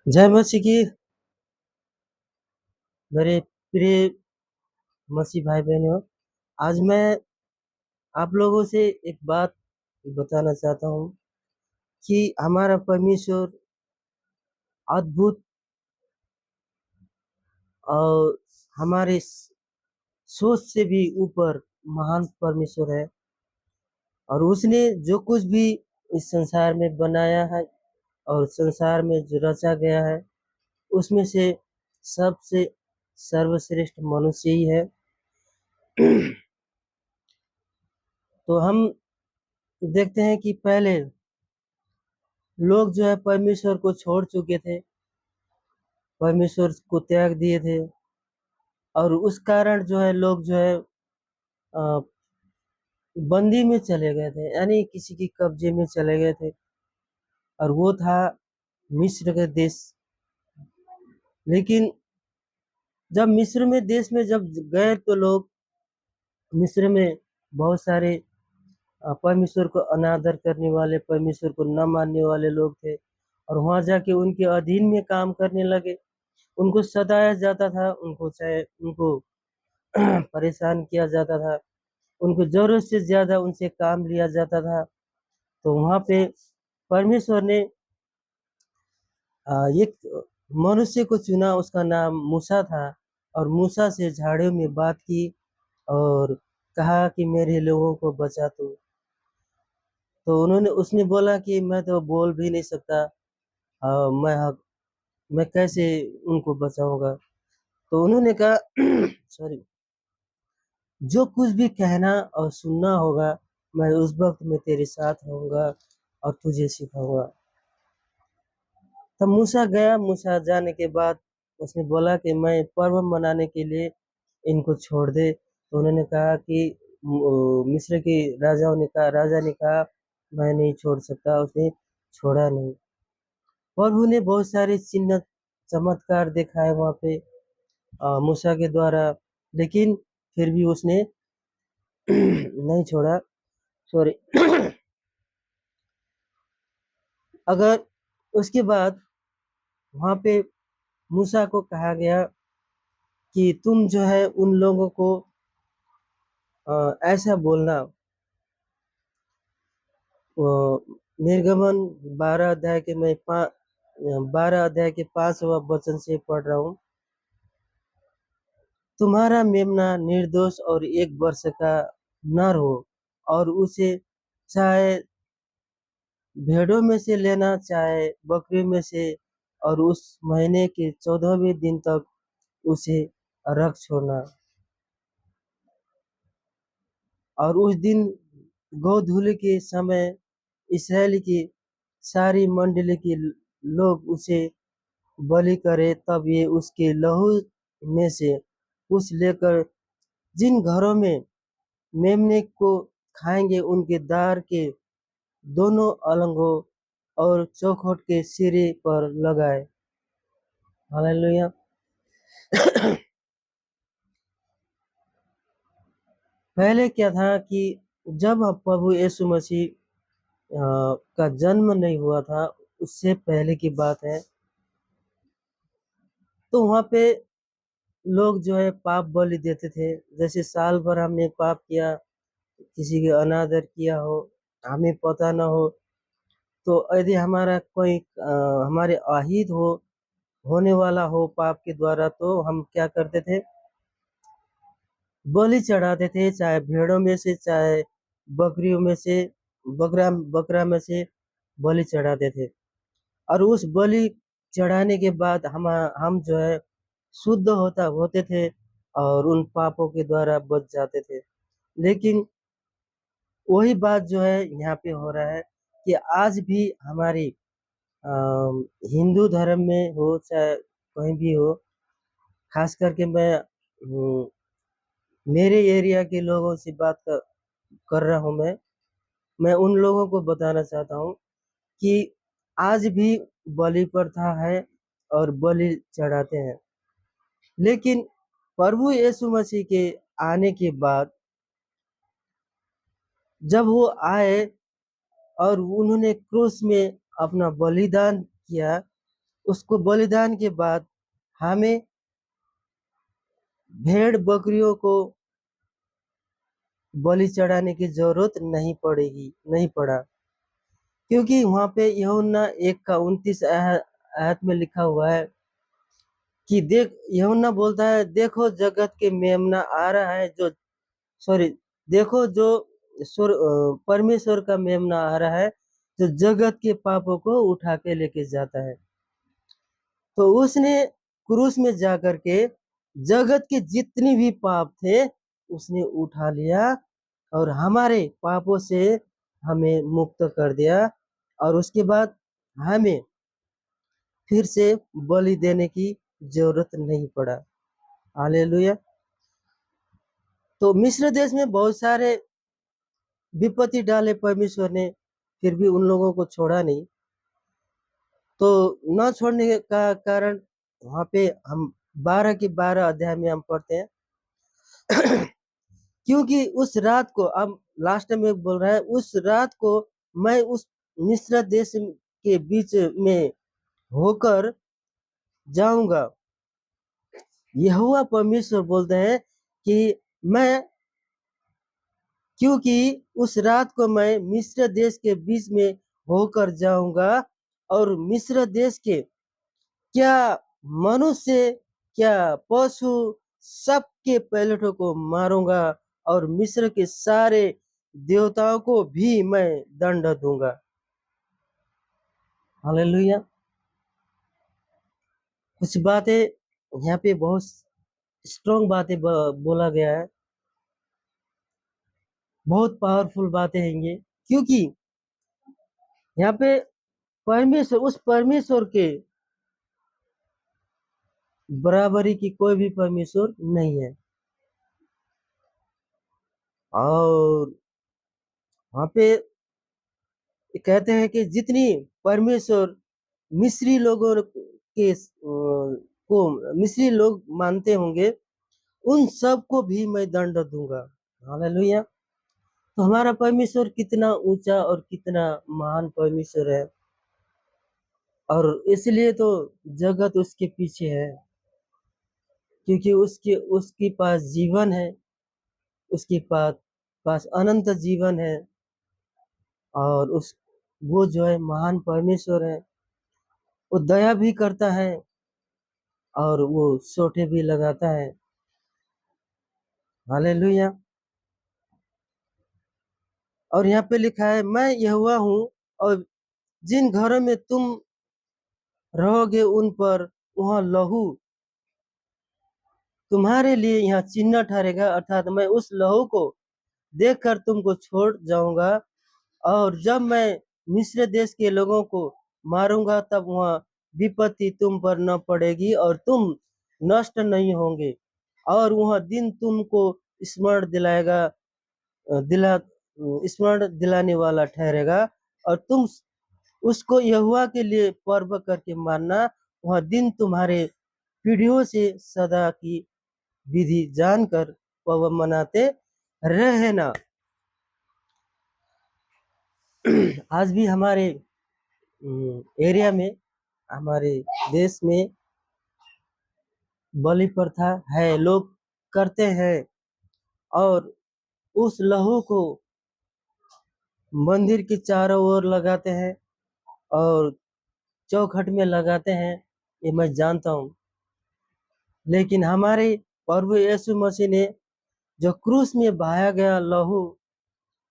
जय मसीह की। मेरे प्रिय मसीह भाई बहनों, आज मैं आप लोगों से एक बात बताना चाहता हूँ कि हमारा परमेश्वर अद्भुत और हमारे सोच से भी ऊपर महान परमेश्वर है। और उसने जो कुछ भी इस संसार में बनाया है और संसार में जो रचा गया है, उसमें से सबसे सर्वश्रेष्ठ मनुष्य ही है। तो हम देखते हैं कि पहले लोग जो है परमेश्वर को छोड़ चुके थे, परमेश्वर को त्याग दिए थे, और उस कारण जो है लोग जो है अ, बंदी में चले गए थे, यानी किसी की कब्जे में चले गए थे। और वो था मिस्र के देश। लेकिन जब मिस्र में देश में जब गए तो लोग मिस्र में बहुत सारे परमेश्वर को अनादर करने वाले, परमेश्वर को न मानने वाले लोग थे, और वहां जाके उनके अधीन में काम करने लगे। उनको सताया जाता था, उनको चाहे उनको परेशान किया जाता था, उनको जरूरत से ज्यादा उनसे काम लिया जाता था। तो वहां पे परमेश्वर ने एक मनुष्य को चुना, उसका नाम मूसा था। और मूसा से झाड़ियों में बात की और कहा कि मेरे लोगों को बचा तू। तो उसने बोला कि मैं तो बोल भी नहीं सकता, मैं कैसे उनको बचाऊंगा। तो उन्होंने कहा सॉरी, जो कुछ भी कहना और सुनना होगा, मैं उस वक्त में तेरे साथ रहूंगा और तुझे सिखाऊंगा। तब मूसा गया। मूसा जाने के बाद उसने बोला कि मैं पर्व मनाने के लिए इनको छोड़ दे। तो उन्होंने कहा कि मिस्र के राजा ने कहा मैं नहीं छोड़ सकता। उसने छोड़ा नहीं। प्रभु ने बहुत सारे चिन्ह चमत्कार दिखाए वहां पे मूसा के द्वारा, लेकिन फिर भी उसने नहीं छोड़ा। सॉरी। अगर उसके बाद वहां पे मूसा को कहा गया कि तुम जो है उन लोगों को ऐसा बोलना। अ, निर्गमन 12 अध्याय के 5वां वचन से पढ़ रहा हूँ। तुम्हारा मेमना निर्दोष और 1 वर्ष का नर हो, और उसे चाहे भेड़ों में से लेना चाहे बकरियों में से, और उस महीने के 14वें दिन तक उसे रख छोड़ना। और उस दिन गोधूली के समय इसराइल की सारी मंडली के लोग उसे बलि करे। तब ये उसके लहू में से कुछ लेकर जिन घरों में मेमने को खाएंगे उनके दार के दोनों अलंगों और चौखट के सिरे पर लगाए। हालेलुया। पहले क्या था कि जब प्रभु यीशु मसीह का जन्म नहीं हुआ था, उससे पहले की बात है, तो वहां पे लोग जो है पाप बलि देते थे। जैसे साल भर हमने पाप किया, किसी के अनादर किया हो, हमें पता न हो, तो यदि हमारा कोई हमारे अहित होने वाला हो पाप के द्वारा, तो हम क्या करते थे, बलि चढ़ाते थे। चाहे भेड़ों में से चाहे बकरियों में से, बकरा बकरा में से बलि चढ़ाते थे। और उस बलि चढ़ाने के बाद हम जो है शुद्ध होते थे और उन पापों के द्वारा बच जाते थे। लेकिन वही बात जो है यहाँ पे हो रहा है कि आज भी हमारी हिंदू धर्म में हो चाहे कहीं भी हो, खास करके मैं मेरे एरिया के लोगों से कर रहा हूँ। मैं उन लोगों को बताना चाहता हूँ कि आज भी बलि प्रथा है और बलि चढ़ाते हैं। लेकिन प्रभु यीशु मसीह के आने के बाद जब वो आए और उन्होंने क्रूस में अपना बलिदान किया, उसको बलिदान के बाद हमें भेड़ बकरियों को बलि चढ़ाने की जरूरत नहीं पड़ा, क्योंकि वहां पे यूहन्ना 1 का 29 आयत में लिखा हुआ है कि यूहन्ना बोलता है, देखो जगत के मेमना आ रहा है जो सॉरी देखो जो परमेश्वर का मेमना आ रहा है जो जगत के पापों को उठा के लेके जाता है। तो उसने क्रूस में जाकर के जगत के जितनी भी पाप थे उसने उठा लिया और हमारे पापों से हमें मुक्त कर दिया, और उसके बाद हमें फिर से बलि देने की जरूरत नहीं पड़ा। हालेलुया। तो मिस्र देश में बहुत सारे विपत्ति डाले परमेश्वर ने, फिर भी उन लोगों को छोड़ा नहीं। तो न छोड़ने का कारण वहां पे हम 12 के 12 अध्याय में हम पढ़ते हैं क्योंकि उस रात को, अब लास्ट में बोल रहा है, उस रात को मैं उस मिस्र देश के बीच में होकर जाऊंगा। यहोवा परमेश्वर बोलते हैं कि मैं, क्योंकि उस रात को मैं मिस्र देश के बीच में होकर जाऊंगा और मिस्र देश के क्या मनुष्य क्या पशु सबके पैलटों को मारूंगा और मिस्र के सारे देवताओं को भी मैं दंड दूंगा। हालेलुया। कुछ बातें यहाँ पे बहुत स्ट्रॉन्ग बातें बोला गया है, बहुत पावरफुल बातें हैं ये, क्योंकि यहाँ पे उस परमेश्वर के बराबरी की कोई भी परमेश्वर नहीं है। और वहां पे कहते हैं कि जितनी परमेश्वर मिस्री लोगों के को मिस्री लोग मानते होंगे उन सबको भी मैं दंड दूंगा। हालेलुया। तो हमारा परमेश्वर कितना ऊंचा और कितना महान परमेश्वर है, और इसलिए तो जगत उसके पीछे है, क्योंकि उसके पास जीवन है, उसके पास अनंत जीवन है, और वो जो है महान परमेश्वर है। वो दया भी करता है और वो सोटे भी लगाता है। हालेलुया। और यहाँ पे लिखा है, मैं यहोवा हूँ और जिन घरों में तुम रहोगे उन पर वहां लहू तुम्हारे लिए यहाँ चिन्ह ठहरेगा, अर्थात मैं उस लहू को देखकर तुमको छोड़ जाऊंगा, और जब मैं मिस्र देश के लोगों को मारूंगा तब वहां विपत्ति तुम पर न पड़ेगी और तुम नष्ट नहीं होंगे, और वह दिन तुमको स्मरण दिलाएगा दिला स्मरण दिलाने वाला ठहरेगा, और तुम उसको यहोवा के लिए पर्व करके मानना। वह दिन तुम्हारे पीढ़ियों से सदा की विधि जानकर पर्व मनाते रहना। आज भी हमारे एरिया में, हमारे देश में बलि प्रथा है, लोग करते हैं, और उस लहू को मंदिर के चारों ओर लगाते हैं और चौखट में लगाते हैं, ये मैं जानता हूँ। लेकिन हमारे प्रभु यीशु मसीह ने जो क्रूस में बहाया गया लहू,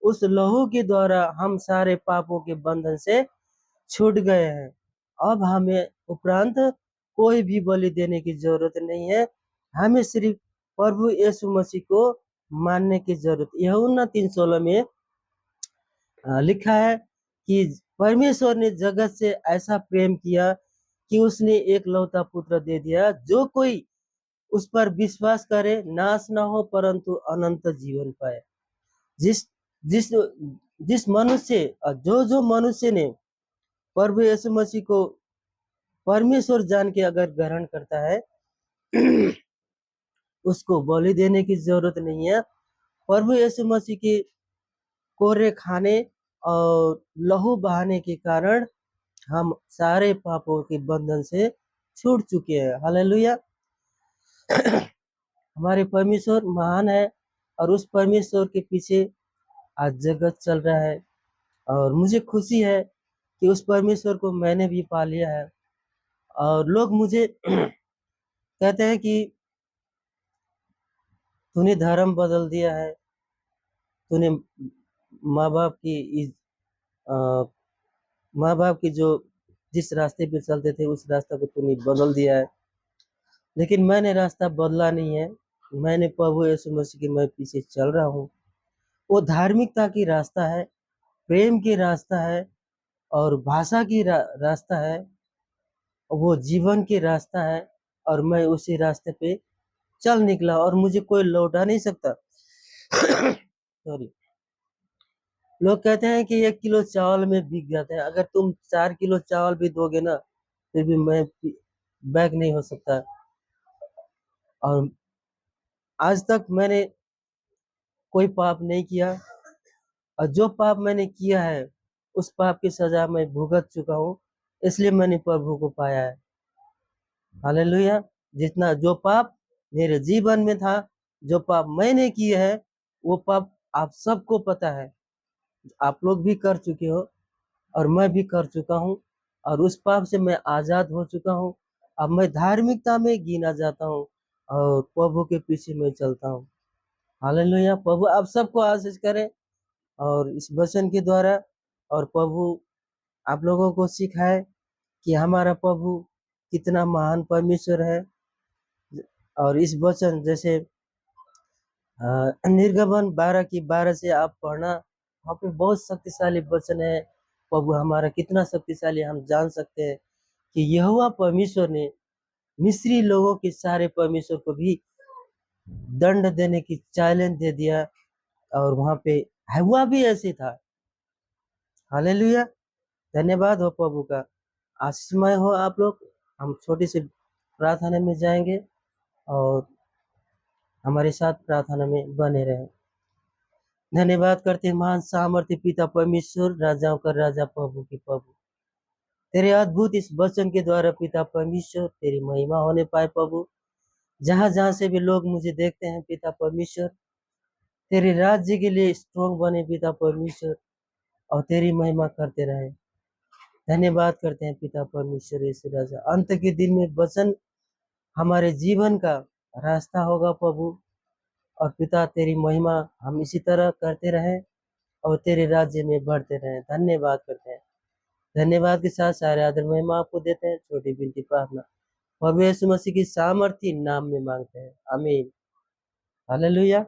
उस लहू के द्वारा हम सारे पापों के बंधन से छूट गए हैं। अब हमें उपरांत कोई भी बलि देने की जरूरत नहीं है, हमें सिर्फ प्रभु यीशु मसीह को मानने की जरूरत। यूहन्ना 3:16 में लिखा है कि परमेश्वर ने जगत से ऐसा प्रेम किया कि उसने एक लौता पुत्र दे दिया, जो कोई उस पर विश्वास करे नाश न हो परंतु अनंत जीवन पाए। जिस जिस जिस मनुष्य जो मनुष्य ने प्रभु यीशु मसीह को परमेश्वर जान के अगर ग्रहण करता है उसको बलि देने की जरूरत नहीं है। प्रभु यीशु मसीह के कोरे खाने और लहू बहाने के कारण हम सारे पापों के बंधन से छूट चुके हैं। हालेलुया। हमारे परमेश्वर महान है और उस परमेश्वर के पीछे आज जगत चल रहा है और मुझे खुशी है कि उस परमेश्वर को मैंने भी पा लिया है। और लोग मुझे कहते हैं कि तूने धर्म बदल दिया है, तूने माँ बाप की माँ बाप की जो जिस रास्ते पे चलते थे उस रास्ते को तूने बदल दिया है। लेकिन मैंने रास्ता बदला नहीं है, मैंने प्रभु यीशु मसीह के मैं पीछे चल रहा हूँ। वो धार्मिकता की रास्ता है, प्रेम की रास्ता है और भाषा की रास्ता है, वो जीवन की रास्ता है और मैं उसी रास्ते पे चल निकला और मुझे कोई लौटा नहीं सकता। सॉरी। लोग कहते हैं कि 1 किलो चावल में बिक जाते हैं, अगर तुम 4 किलो चावल भी दोगे ना फिर भी मैं बैक नहीं हो सकता। और आज तक मैंने कोई पाप नहीं किया और जो पाप मैंने किया है उस पाप की सजा मैं भुगत चुका हूँ, इसलिए मैंने प्रभु को पाया है। हालेलुया। जितना जो पाप मेरे जीवन में था, जो पाप मैंने किए है, वो पाप आप सबको पता है, आप लोग भी कर चुके हो और मैं भी कर चुका हूँ और उस पाप से मैं आजाद हो चुका हूँ। अब मैं धार्मिकता में गिना जाता हूँ और प्रभु के पीछे मैं चलता हूँ। हालेलुया। प्रभु आप सबको आशीष करे और इस वचन के द्वारा और प्रभु आप लोगों को सिखाए कि हमारा प्रभु कितना महान परमेश्वर है। और इस वचन जैसे निर्गमन 12 की 12 से आप पढ़ना, वहाँ पे बहुत शक्तिशाली वचन है। प्रभु हमारा कितना शक्तिशाली हम जान सकते हैं कि यहोवा परमेश्वर ने मिस्री लोगों के सारे परमेश्वर को भी दंड देने की चैलेंज दे दिया और वहाँ पे हुआ भी ऐसे था। हालेलुया। धन्यवाद हो प्रभु का। आशीषमय हो आप लोग। हम छोटी सी प्रार्थना में जाएंगे और हमारे साथ प्रार्थना में बने रहें। धन्यवाद करते हैं महान सामर्थ्य पिता परमेश्वर, राजाओं का राजा, प्रभु के प्रभु। तेरे अद्भुत इस वचन के द्वारा पिता परमेश्वर तेरी महिमा होने पाए प्रभु। जहाँ जहाँ से भी लोग मुझे देखते हैं पिता परमेश्वर, तेरे राज्य के लिए स्ट्रॉन्ग बने पिता परमेश्वर और तेरी महिमा करते रहे। धन्यवाद करते हैं पिता परमेश्वर यीशु राजा। अंत के दिन में वचन हमारे जीवन का रास्ता होगा प्रभु। और पिता तेरी महिमा हम इसी तरह करते रहें और तेरे राज्य में बढ़ते रहें। धन्यवाद करते हैं। धन्यवाद के साथ सारे आदर महिमा आपको देते हैं। छोटी बिनती प्रार्थना प्रभु यीशु मसीह की सामर्थ्य नाम में मांगते हैं, आमीन। हालेलुया।